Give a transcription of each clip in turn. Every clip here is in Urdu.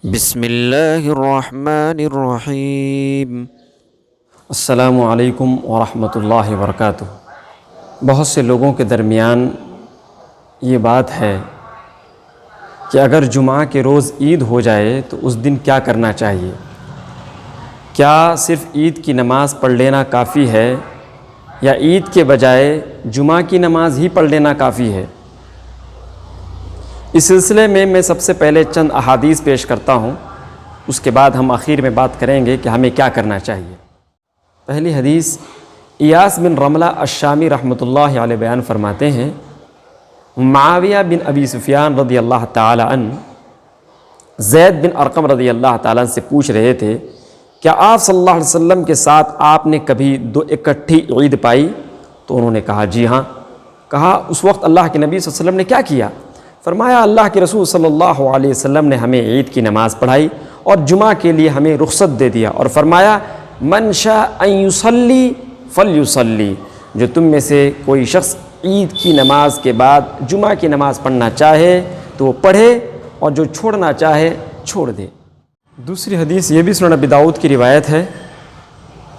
بسم اللہ الرحمن الرحیم۔ السلام علیکم ورحمۃ اللہ وبرکاتہ۔ بہت سے لوگوں کے درمیان یہ بات ہے کہ اگر جمعہ کے روز عید ہو جائے تو اس دن کیا کرنا چاہیے؟ کیا صرف عید کی نماز پڑھ لینا کافی ہے یا عید کے بجائے جمعہ کی نماز ہی پڑھ لینا کافی ہے؟ اس سلسلے میں سب سے پہلے چند احادیث پیش کرتا ہوں، اس کے بعد ہم آخر میں بات کریں گے کہ ہمیں کیا کرنا چاہیے۔ پہلی حدیث ایاس بن رملہ الشامی رحمۃ اللہ علیہ بیان فرماتے ہیں، معاویہ بن ابی سفیان رضی اللہ تعالی عنہ زید بن ارقم رضی اللہ تعالیٰ عنہ سے پوچھ رہے تھے، کیا آپ صلی اللہ علیہ وسلم کے ساتھ آپ نے کبھی دو اکٹھی عید پائی؟ تو انہوں نے کہا جی ہاں۔ کہا اس وقت اللہ کے نبی صلی اللہ علیہ وسلم نے کیا کیا؟ فرمایا اللہ کے رسول صلی اللہ علیہ وسلم نے ہمیں عید کی نماز پڑھائی اور جمعہ کے لیے ہمیں رخصت دے دیا اور فرمایا من شاء ان یصلی فلیصلی، جو تم میں سے کوئی شخص عید کی نماز کے بعد جمعہ کی نماز پڑھنا چاہے تو وہ پڑھے اور جو چھوڑنا چاہے چھوڑ دے۔ دوسری حدیث یہ بھی سنن ابی داؤد کی روایت ہے،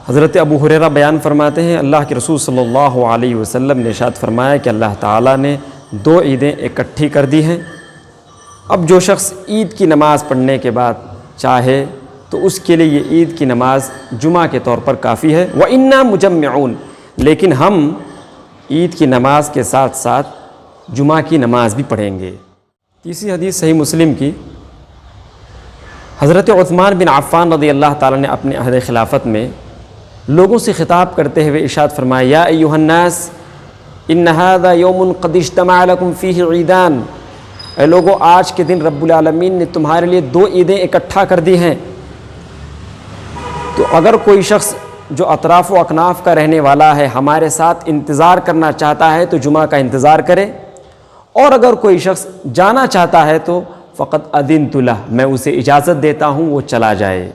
حضرت ابو ہریرہ بیان فرماتے ہیں اللہ کے رسول صلی اللہ علیہ وسلم نے ارشاد فرمایا کہ اللہ تعالیٰ نے دو عیدیں اکٹھی کر دی ہیں، اب جو شخص عید کی نماز پڑھنے کے بعد چاہے تو اس کے لیے یہ عید کی نماز جمعہ کے طور پر کافی ہے۔ وَإِنَّا مُجَمِّعُونَ، لیکن ہم عید کی نماز کے ساتھ ساتھ جمعہ کی نماز بھی پڑھیں گے۔ تیسری حدیث صحیح مسلم کی، حضرت عثمان بن عفان رضی اللہ تعالیٰ نے اپنے عہد خلافت میں لوگوں سے خطاب کرتے ہوئے ارشاد فرمایا، یا ایھا الناس ان ھذا یوم قد اجتمع لکم فیہ عیدان، اے لوگو آج کے دن رب العالمین نے تمہارے لیے دو عیدیں اکٹھا کر دی ہیں۔ تو اگر کوئی شخص جو اطراف و اکناف کا رہنے والا ہے ہمارے ساتھ انتظار کرنا چاہتا ہے تو جمعہ کا انتظار کرے، اور اگر کوئی شخص جانا چاہتا ہے تو فقط اذنت لہ، میں اسے اجازت دیتا ہوں وہ چلا جائے۔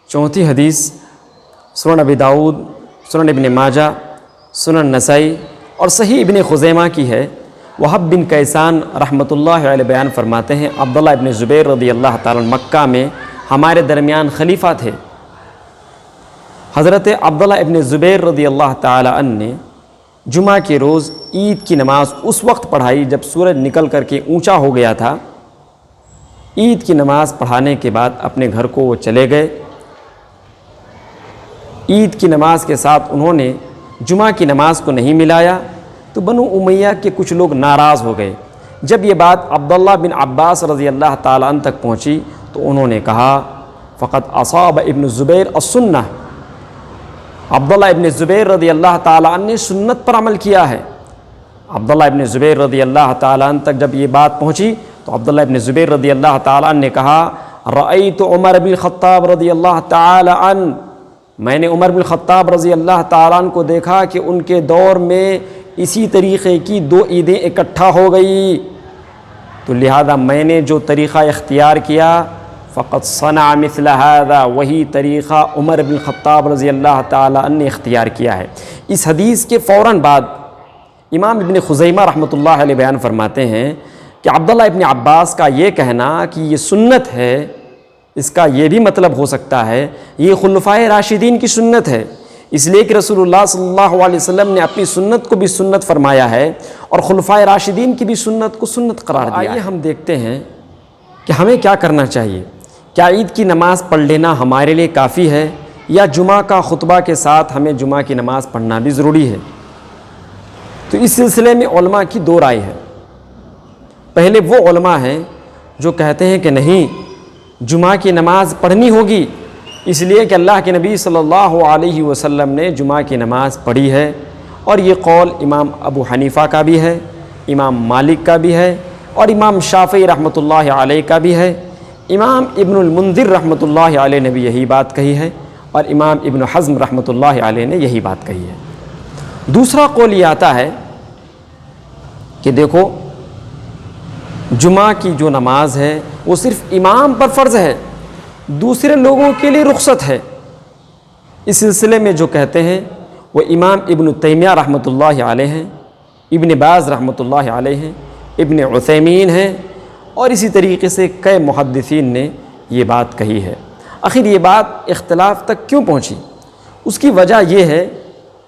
چوتھی حدیث سنن ابی داؤد، سنن ابن ماجہ، سنن نسائی اور صحیح ابن خزیمہ کی ہے۔ وہب بن کیسان رحمۃ اللہ علیہ بیان فرماتے ہیں عبداللہ ابن زبیر رضی اللہ تعالیٰ مکہ میں ہمارے درمیان خلیفہ تھے۔ حضرت عبداللہ ابن زبیر رضی اللہ تعالیٰ عنہ نے جمعہ کے روز عید کی نماز اس وقت پڑھائی جب سورج نکل کر کے اونچا ہو گیا تھا۔ عید کی نماز پڑھانے کے بعد اپنے گھر کو وہ چلے گئے۔ عید کی نماز کے ساتھ انہوں نے جمعہ کی نماز کو نہیں ملایا تو بنو امیہ کے کچھ لوگ ناراض ہو گئے۔ جب یہ بات عبداللہ بن عباس رضی اللہ تعالیٰ عنہ تک پہنچی تو انہوں نے کہا فقط اصاب ابن زبیر السنہ، عبداللہ ابن زبیر رضی اللہ تعالیٰ عنہ نے سنت پر عمل کیا ہے۔ عبداللہ ابن زبیر رضی اللہ تعالیٰ عنہ تک جب یہ بات پہنچی تو عبداللہ ابن زبیر رضی اللہ تعالیٰ عنہ نے کہا رأیت عمر بن الخطاب رضی اللہ تعالیٰ عنہ، میں نے عمر بن الخطاب رضی اللہ تعالیٰ عنہ کو دیکھا کہ ان کے دور میں اسی طریقے کی دو عیدیں اکٹھا ہو گئی، تو لہذا میں نے جو طریقہ اختیار کیا فقط صنع مثل ھذا، وہی طریقہ عمر بن الخطاب رضی اللہ تعالیٰ عنہ نے اختیار کیا ہے۔ اس حدیث کے فوراً بعد امام ابن خزیمہ رحمۃ اللہ علیہ بیان فرماتے ہیں کہ عبداللہ ابن عباس کا یہ کہنا کہ یہ سنت ہے، اس کا یہ بھی مطلب ہو سکتا ہے یہ خلفائے راشدین کی سنت ہے، اس لیے کہ رسول اللہ صلی اللہ علیہ وسلم نے اپنی سنت کو بھی سنت فرمایا ہے اور خلفائے راشدین کی بھی سنت کو سنت قرار دیا ہے۔ آئیے ہم دیکھتے ہیں کہ ہمیں کیا کرنا چاہیے۔ کیا عید کی نماز پڑھ لینا ہمارے لیے کافی ہے یا جمعہ کا خطبہ کے ساتھ ہمیں جمعہ کی نماز پڑھنا بھی ضروری ہے؟ تو اس سلسلے میں علماء کی دو رائے ہے۔ پہلے وہ علماء ہیں جو کہتے ہیں کہ نہیں، جمعہ کی نماز پڑھنی ہوگی، اس لیے کہ اللہ کے نبی صلی اللہ علیہ وسلم نے جمعہ کی نماز پڑھی ہے، اور یہ قول امام ابو حنیفہ کا بھی ہے، امام مالک کا بھی ہے، اور امام شافعی رحمۃ اللہ علیہ کا بھی ہے۔ امام ابن المنذر رحمۃ اللہ علیہ نے بھی یہی بات کہی ہے، اور امام ابن حزم رحمۃ اللہ علیہ نے یہی بات کہی ہے۔ دوسرا قول یہ آتا ہے کہ دیکھو جمعہ کی جو نماز ہے وہ صرف امام پر فرض ہے، دوسرے لوگوں کے لیے رخصت ہے۔ اس سلسلے میں جو کہتے ہیں وہ امام ابن تیمیہ رحمۃ اللہ علیہ ہیں، ابن باز رحمۃ اللہ علیہ ہیں، ابن عثیمین ہیں، اور اسی طریقے سے کئی محدثین نے یہ بات کہی ہے۔ آخر یہ بات اختلاف تک کیوں پہنچی؟ اس کی وجہ یہ ہے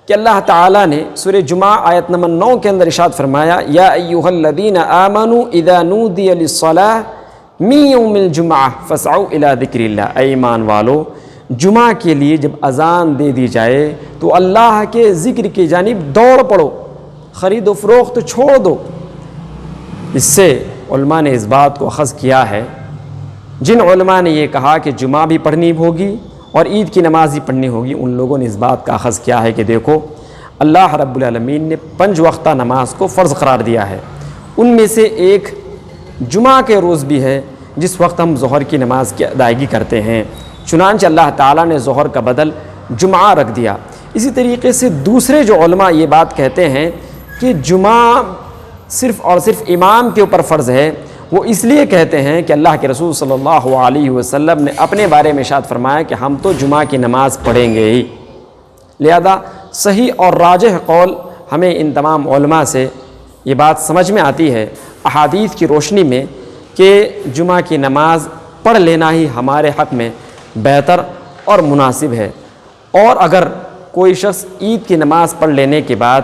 کہ اللہ تعالیٰ نے سورہ جمعہ آیت نمبر 9 کے اندر ارشاد فرمایا، یا ایھا الذین آمنوا اذا نودی للصلاۃ من یوم الجمعہ فاسعوا الی ذکر اللہ، اے ایمان والو جمعہ کے لیے جب اذان دے دی جائے تو اللہ کے ذکر کی جانب دوڑ پڑو، خرید و فروخت چھوڑ دو۔ اس سے علماء نے اس بات کو اخذ کیا ہے، جن علماء نے یہ کہا کہ جمعہ بھی پڑھنی ہوگی اور عید کی نماز بھی پڑھنی ہوگی، ان لوگوں نے اس بات کا اخذ کیا ہے کہ دیکھو اللہ رب العالمین نے 5 وقتہ نماز کو فرض قرار دیا ہے، ان میں سے ایک جمعہ کے روز بھی ہے جس وقت ہم ظہر کی نماز کی ادائیگی کرتے ہیں، چنانچہ اللہ تعالیٰ نے ظہر کا بدل جمعہ رکھ دیا۔ اسی طریقے سے دوسرے جو علماء یہ بات کہتے ہیں کہ جمعہ صرف اور صرف امام کے اوپر فرض ہے، وہ اس لیے کہتے ہیں کہ اللہ کے رسول صلی اللہ علیہ وسلم نے اپنے بارے میں ارشاد فرمایا کہ ہم تو جمعہ کی نماز پڑھیں گے ہی، لہذا صحیح اور راجح قول ہمیں ان تمام علماء سے یہ بات سمجھ میں آتی ہے احادیث کی روشنی میں کہ جمعہ کی نماز پڑھ لینا ہی ہمارے حق میں بہتر اور مناسب ہے، اور اگر کوئی شخص عید کی نماز پڑھ لینے کے بعد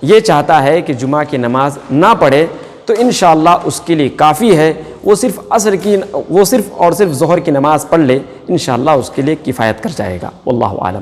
یہ چاہتا ہے کہ جمعہ کی نماز نہ پڑھے تو انشاءاللہ اس کے لیے کافی ہے، وہ صرف اور صرف ظہر کی نماز پڑھ لے، انشاءاللہ اس کے لیے کفایت کر جائے گا۔ واللہ اعلم۔